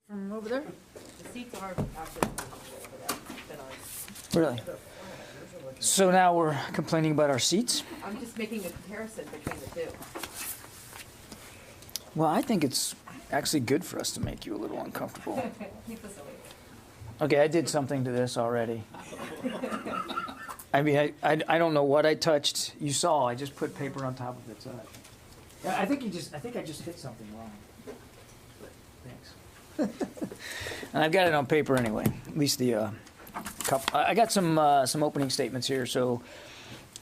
From over there? The seats are actually comfortable for that than ours. Really? So now we're complaining about our seats? I'm just making a comparison between the two. Well, I think it's actually good for us to make you a little uncomfortable. Keep us away. Okay, I did something to this already. I mean, I don't know what I touched. You saw, I just put paper on top of it. So I think I just hit something wrong. But thanks. And I've got it on paper anyway. At least the cup. I got some opening statements here, so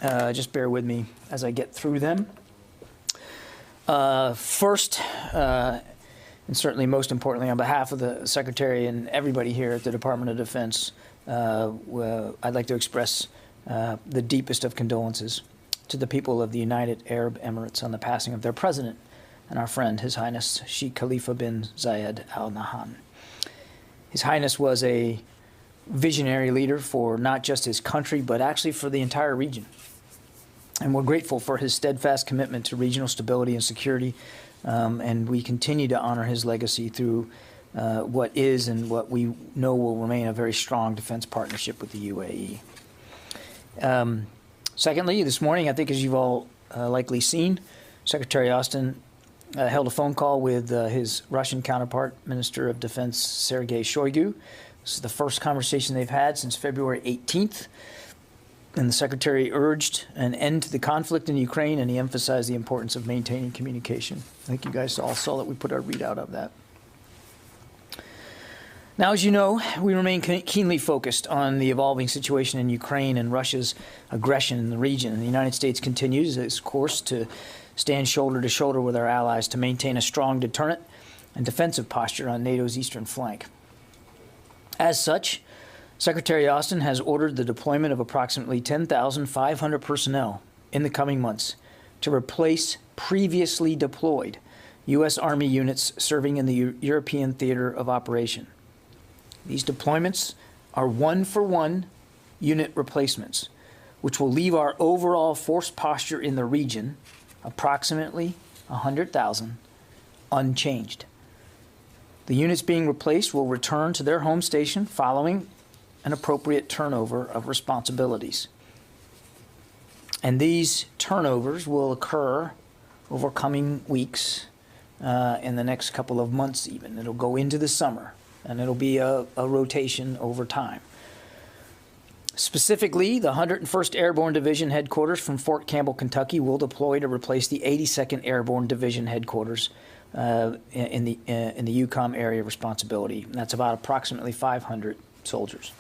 just bear with me as I get through them. First, and certainly most importantly, on behalf of the Secretary and everybody here at the Department of Defense, I'd like to express the deepest of condolences to the people of the United Arab Emirates on the passing of their president and our friend, His Highness Sheikh Khalifa bin Zayed Al Nahyan. His Highness was a visionary leader for not just his country, but actually for the entire region. And we're grateful for his steadfast commitment to regional stability and security, and we continue to honor his legacy through what is and what we know will remain a very strong defense partnership with the UAE. Secondly, this morning, I think as you've all likely seen, Secretary Austin held a phone call with his Russian counterpart, Minister of Defense Sergei Shoigu. This is the first conversation they've had since February 18th. And the Secretary urged an end to the conflict in Ukraine, and he emphasized the importance of maintaining communication. I think you guys all saw that we put our readout of that. Now, as you know, we remain keenly focused on the evolving situation in Ukraine and Russia's aggression in the region. And the United States continues its course to stand shoulder to shoulder with our allies to maintain a strong deterrent and defensive posture on NATO's eastern flank. As such, Secretary Austin has ordered the deployment of approximately 10,500 personnel in the coming months to replace previously deployed U.S. Army units serving in the European theater of operation. These deployments are one-for-one unit replacements, which will leave our overall force posture in the region, approximately 100,000, unchanged. The units being replaced will return to their home station following an appropriate turnover of responsibilities. And these turnovers will occur over coming weeks, in the next couple of months even. It'll go into the summer, and it'll be a rotation over time. Specifically, the 101st Airborne Division headquarters from Fort Campbell, Kentucky will deploy to replace the 82nd Airborne Division headquarters in the EUCOM area of responsibility. And that's about approximately 500 soldiers.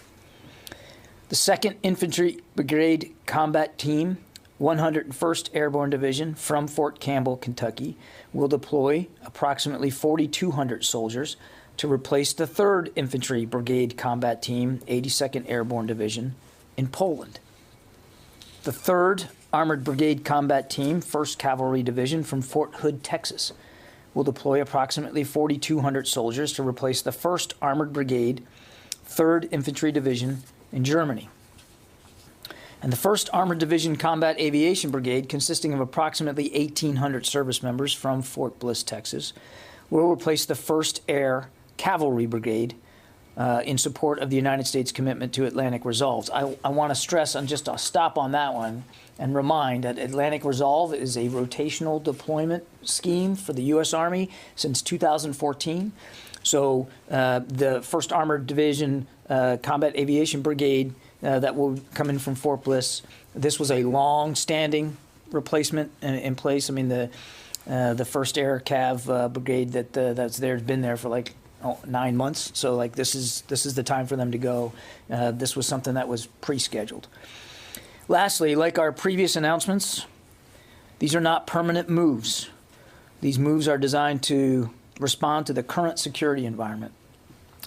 The 2nd Infantry Brigade Combat Team, 101st Airborne Division from Fort Campbell, Kentucky, will deploy approximately 4,200 soldiers to replace the 3rd Infantry Brigade Combat Team, 82nd Airborne Division, in Poland. The 3rd Armored Brigade Combat Team, 1st Cavalry Division from Fort Hood, Texas, will deploy approximately 4,200 soldiers to replace the 1st Armored Brigade, 3rd Infantry Division in Germany. And the 1st Armored Division Combat Aviation Brigade, consisting of approximately 1,800 service members from Fort Bliss, Texas, will replace the 1st Air Cavalry Brigade in support of the United States commitment to Atlantic Resolve. I want to stress on just a stop on that one and remind that Atlantic Resolve is a rotational deployment scheme for the U.S. Army since 2014. So the 1st Armored Division Combat Aviation Brigade that will come in from Fort Bliss, this was a long-standing replacement in place. I mean, the 1st Air Cav Brigade that's there has been there for like 9 months. So like this is the time for them to go. This was something that was pre-scheduled. Lastly, like our previous announcements, these are not permanent moves. These moves are designed to respond to the current security environment.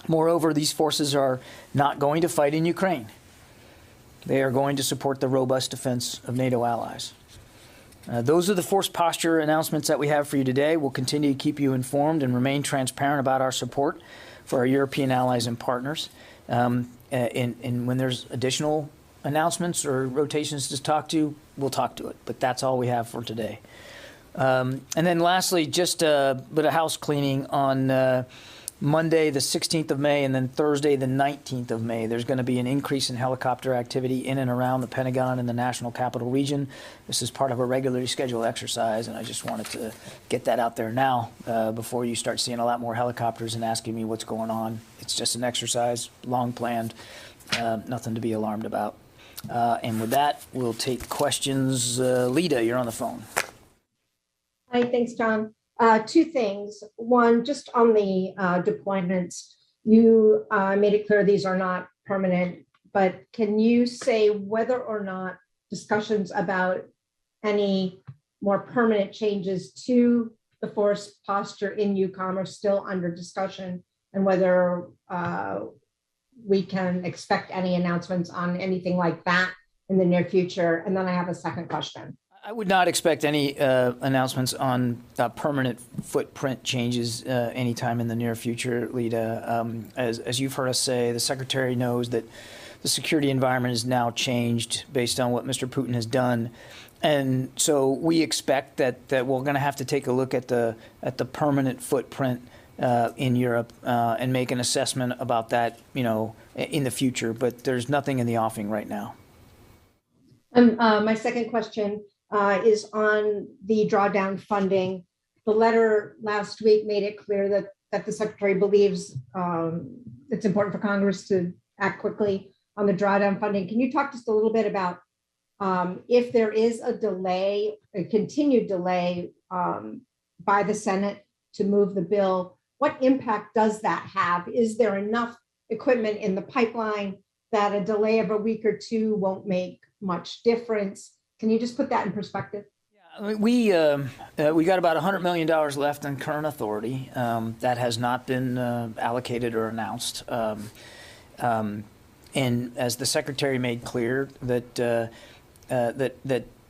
Moreover, these forces are not going to fight in Ukraine. They are going to support the robust defense of NATO allies. Those are the force posture announcements that we have for you today. We'll continue to keep you informed and remain transparent about our support for our European allies and partners. And when there's additional announcements or rotations to talk to, we'll talk to it. But that's all we have for today. And then lastly, just a bit of house cleaning on Monday, the 16th of May, and then Thursday, the 19th of May, there's going to be an increase in helicopter activity in and around the Pentagon and the National Capital Region. This is part of a regularly scheduled exercise, and I just wanted to get that out there now before you start seeing a lot more helicopters and asking me what's going on. It's just an exercise, long planned, nothing to be alarmed about. And with that, we'll take questions. Lita, you're on the phone. Hi, thanks, John. Two things. One, just on the deployments, you made it clear these are not permanent, but can you say whether or not discussions about any more permanent changes to the force posture in EUCOM are still under discussion, and whether we can expect any announcements on anything like that in the near future? And then I have a second question. I would not expect any announcements on permanent footprint changes anytime in the near future, Lita. As you've heard us say, the Secretary knows that the security environment is now changed based on what Mr. Putin has done. And so we expect that we're going to have to take a look at the permanent footprint in Europe and make an assessment about that, in the future. But there's nothing in the offing right now. My second question is on the drawdown funding. The letter last week made it clear that the Secretary believes it's important for Congress to act quickly on the drawdown funding. Can you talk just a little bit about if there is a delay, a continued delay by the Senate to move the bill, what impact does that have? Is there enough equipment in the pipeline that a delay of a week or two won't make much difference? Can you just put that in perspective? Yeah, we got about $100 million left in current authority that has not been allocated or announced. And as the Secretary made clear, that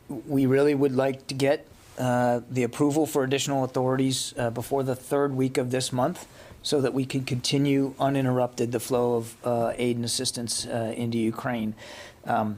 we really would like to get the approval for additional authorities before the third week of this month, so that we can continue uninterrupted the flow of aid and assistance into Ukraine.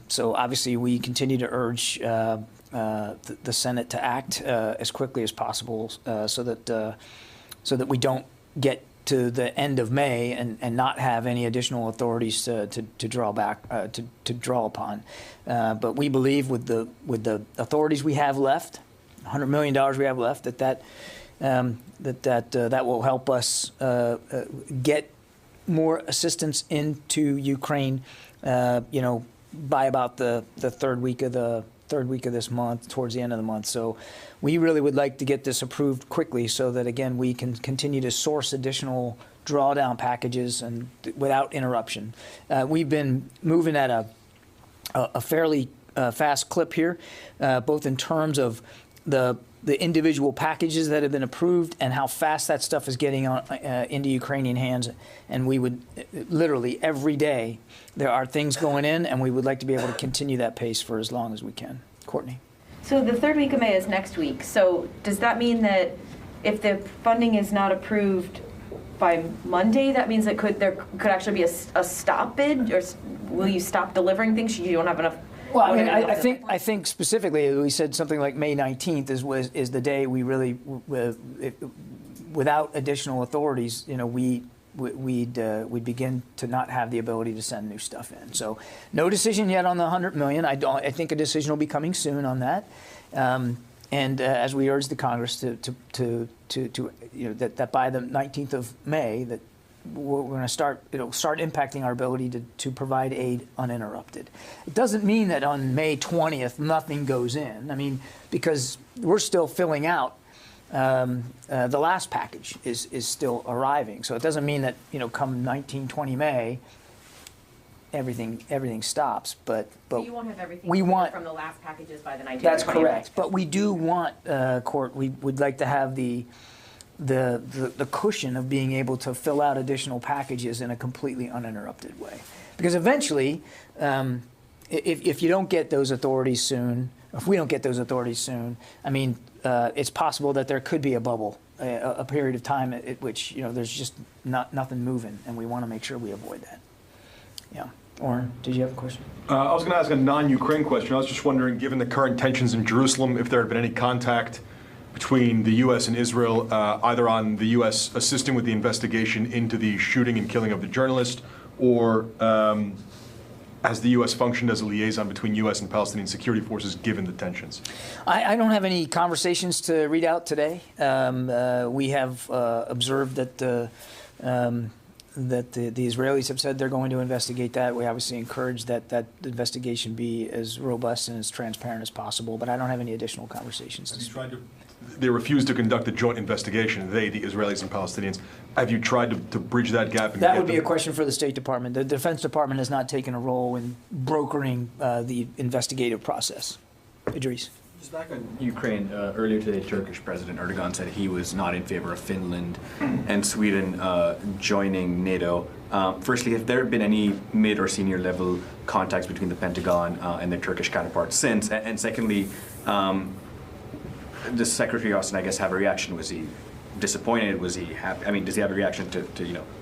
So obviously we continue to urge the Senate to act as quickly as possible so that we don't get to the end of May and not have any additional authorities to draw back to draw upon. But we believe with the authorities we have left, $100 million we have left, that will help us get more assistance into Ukraine, by about the third week of this month, towards the end of the month. So we really would like to get this approved quickly, so that again we can continue to source additional drawdown packages and without interruption. We've been moving at a fairly fast clip here, both in terms of the individual packages that have been approved and how fast that stuff is getting into Ukrainian hands. And we would literally every day there are things going in, and we would like to be able to continue that pace for as long as we can. Courtney. So the third week of May is next week. So does that mean that if the funding is not approved by Monday, that means that there could actually be a stop bid, or will you stop delivering things? You don't have enough. Well, I mean, I think specifically we said something like May 19th is the day we really, without additional authorities, we'd begin to not have the ability to send new stuff in. So no decision yet on the $100 million. I think a decision will be coming soon on that. And as we urge the Congress to that by the 19th of May that we're going to start impacting our ability to provide aid uninterrupted. It doesn't mean that on May 20th nothing goes in. I mean, because we're still filling out. The last package is still arriving, so it doesn't mean that come 19-20 May everything stops. But you won't have everything from the last packages by the 19th. That's correct. But we do want Court. We would like to have the cushion of being able to fill out additional packages in a completely uninterrupted way. Because eventually, if you don't get those authorities soon, if we don't get those authorities soon, I mean, it's possible that there could be a bubble, a period of time at which there's just nothing moving, and we want to make sure we avoid that. Yeah. Oren, did you have a question? I was going to ask a non-Ukraine question. I was just wondering, given the current tensions in Jerusalem, if there had been any contact between the U.S. and Israel, either on the U.S. assisting with the investigation into the shooting and killing of the journalist, or has the U.S. functioned as a liaison between U.S. and Palestinian security forces given the tensions? I don't have any conversations to read out today. We have observed that the Israelis have said they're going to investigate that. We obviously encourage that investigation be as robust and as transparent as possible, but I don't have any additional conversations. They refused to conduct a joint investigation, the Israelis and Palestinians. Have you tried to bridge that gap? That would be a question for the State Department. The Defense Department has not taken a role in brokering the investigative process. Idris. Just back on Ukraine, earlier today, Turkish President Erdogan said he was not in favor of Finland and Sweden joining NATO. Firstly, have there been any mid or senior level contacts between the Pentagon and their Turkish counterparts since? And secondly, the Secretary Austin, I guess, have a reaction? Was he disappointed? Was he happy? I mean, does he have a reaction to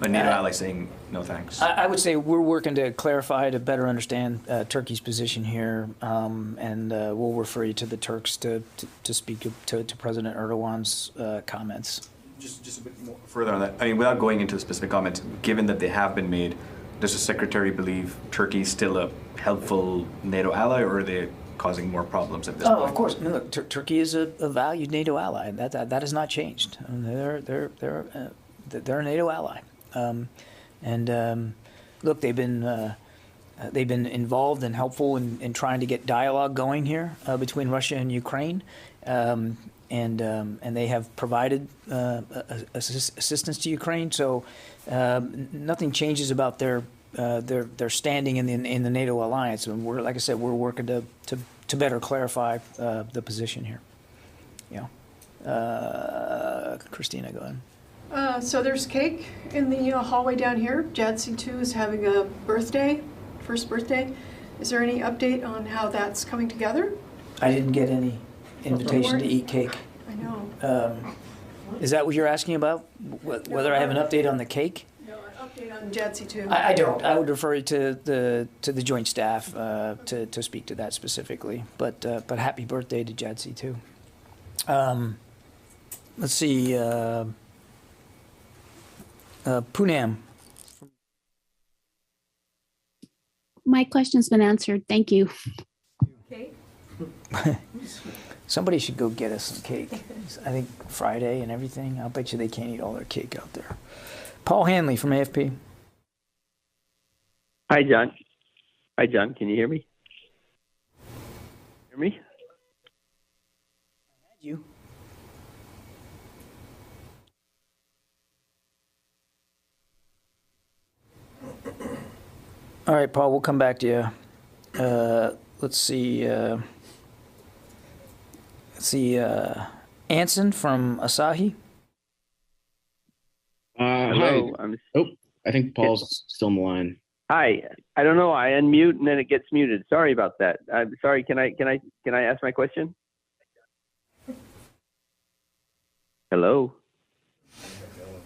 a NATO ally saying no thanks? I would say we're working to clarify, to better understand Turkey's position here, and we'll refer you to the Turks to speak to President Erdogan's comments. Just a bit more further on that. I mean, without going into specific comments, given that they have been made, does the Secretary believe Turkey is still a helpful NATO ally, or are they causing more problems at this point? Oh, of course. I mean, look, Turkey is a valued NATO ally. That has not changed. I mean, they're a NATO ally, look, they've been involved and helpful in trying to get dialogue going here between Russia and Ukraine, and they have provided assistance to Ukraine. So nothing changes about their standing in the NATO alliance, and we're, like I said, we're working to better clarify the position here. Yeah, Christina, go ahead. So there's cake in the hallway down here. JADC2 is having a birthday, first birthday. Is there any update on how that's coming together? I didn't get any invitation to eat cake. I know. Is that what you're asking about? Whether I have an update on the cake? No, an update on JADC2. I don't. I would refer you to the joint staff to speak to that specifically. But happy birthday to JADC2. Let's see. Poonam. My question's been answered. Thank you. Okay. Somebody should go get us some cake. I think Friday and everything. I'll bet you they can't eat all their cake out there. Paul Hanley from AFP. Hi, John. Hi, John. Can you hear me? Hear me? You. All right, Paul, we'll come back to you. Let's see. Anson from Asahi. Hello. Hi. I think Paul's still on the line. Hi. I don't know. I unmute and then it gets muted. Sorry about that. I'm sorry. Can I ask my question? Hello.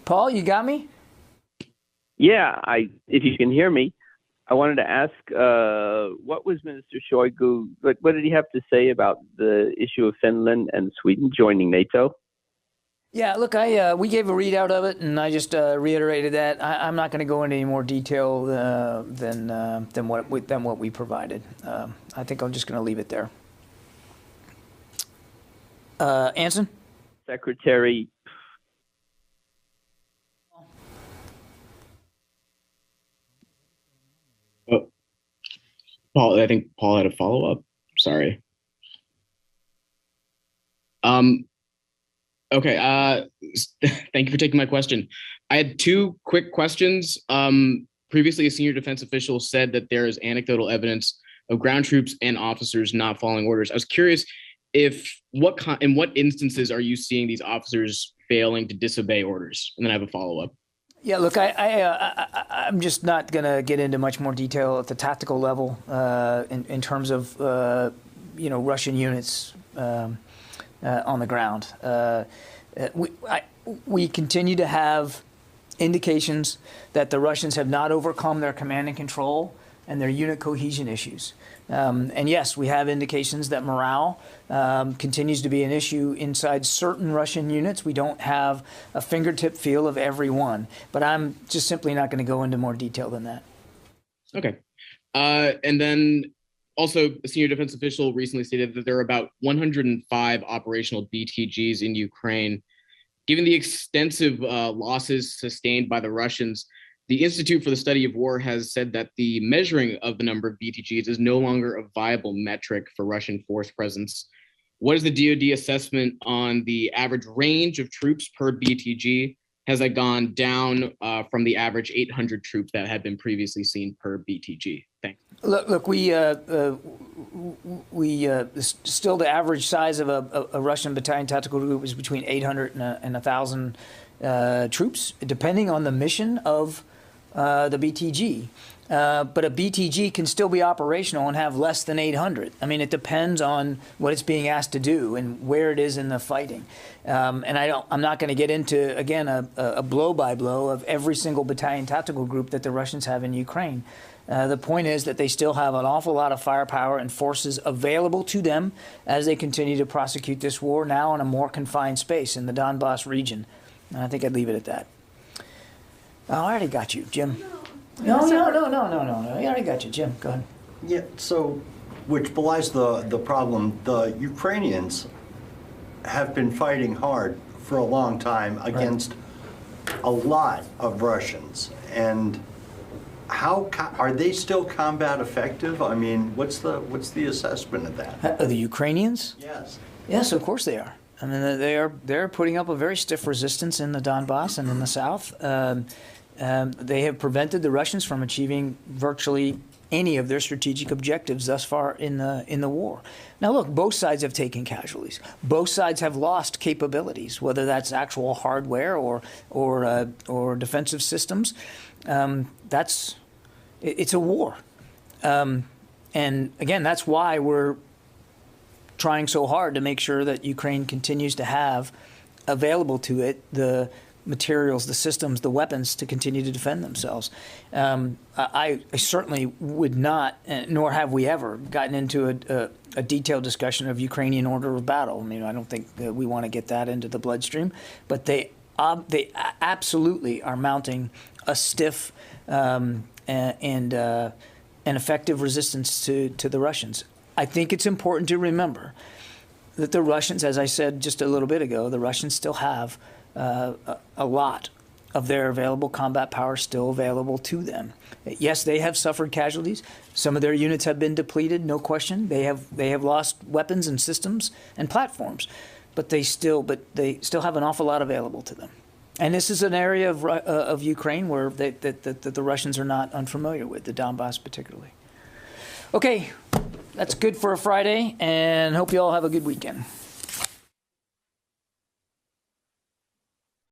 Paul, you got me? Yeah. If you can hear me, I wanted to ask, what was Minister Shoigu? What did he have to say about the issue of Finland and Sweden joining NATO? Yeah, look, we gave a readout of it, and I just reiterated that. I'm not going to go into any more detail than what we provided. I think I'm just going to leave it there. Anson? Secretary. Oh, Paul, I think Paul had a follow-up. Sorry. Okay. Thank you for taking my question. I had two quick questions. Previously, a senior defense official said that there is anecdotal evidence of ground troops and officers not following orders. I was curious in what instances are you seeing these officers failing to disobey orders? And then I have a follow-up. Yeah, look, I'm just not going to get into much more detail at the tactical level in terms of Russian units on the ground. We continue to have indications that the Russians have not overcome their command and control and their unit cohesion issues. And yes, we have indications that morale continues to be an issue inside certain Russian units. We don't have a fingertip feel of every one, but I'm just simply not going to go into more detail than that. Okay. And then also, a senior defense official recently stated that there are about 105 operational BTGs in Ukraine. Given the extensive losses sustained by the Russians, the Institute for the Study of War has said that the measuring of the number of BTGs is no longer a viable metric for Russian force presence. What is the DoD assessment on the average range of troops per BTG? Has that gone down from the average 800 troops that had been previously seen per BTG? Thanks. Look, we still the average size of a Russian battalion tactical group is between 800 and 1,000 troops, depending on the mission of the BTG. But a BTG can still be operational and have less than 800. I mean, it depends on what it's being asked to do and where it is in the fighting. And I'm not going to get into, again, a blow-by-blow of every single battalion tactical group that the Russians have in Ukraine. The point is that they still have an awful lot of firepower and forces available to them as they continue to prosecute this war now in a more confined space in the Donbass region. And I think I'd leave it at that. Oh, I already got you, Jim. No. I already got you, Jim. Go ahead. Yeah, so, which belies the problem. The Ukrainians have been fighting hard for a long time against a lot of Russians. And how are they still combat effective? I mean, what's the assessment of that? The Ukrainians? Yes. Yes, of course they are. I mean, they're putting up a very stiff resistance in the Donbass and in the south. They have prevented the Russians from achieving virtually any of their strategic objectives thus far in the war. Now, look, both sides have taken casualties. Both sides have lost capabilities, whether that's actual hardware or defensive systems. It's a war, and again, that's why we're trying so hard to make sure that Ukraine continues to have available to it the materials, the systems, the weapons to continue to defend themselves. I certainly would not, nor have we ever, gotten into a detailed discussion of Ukrainian order of battle. I mean, I don't think that we want to get that into the bloodstream, but they absolutely are mounting a stiff and effective resistance to the Russians. I think it's important to remember that the Russians, as I said just a little bit ago, the Russians still have a lot of their available combat power still available to them. Yes, they have suffered casualties. Some of their units have been depleted, no question. They have lost weapons and systems and platforms, but they still have an awful lot available to them. And this is an area of Ukraine where the Russians are not unfamiliar with, the Donbass particularly. Okay, that's good for a Friday, and hope you all have a good weekend.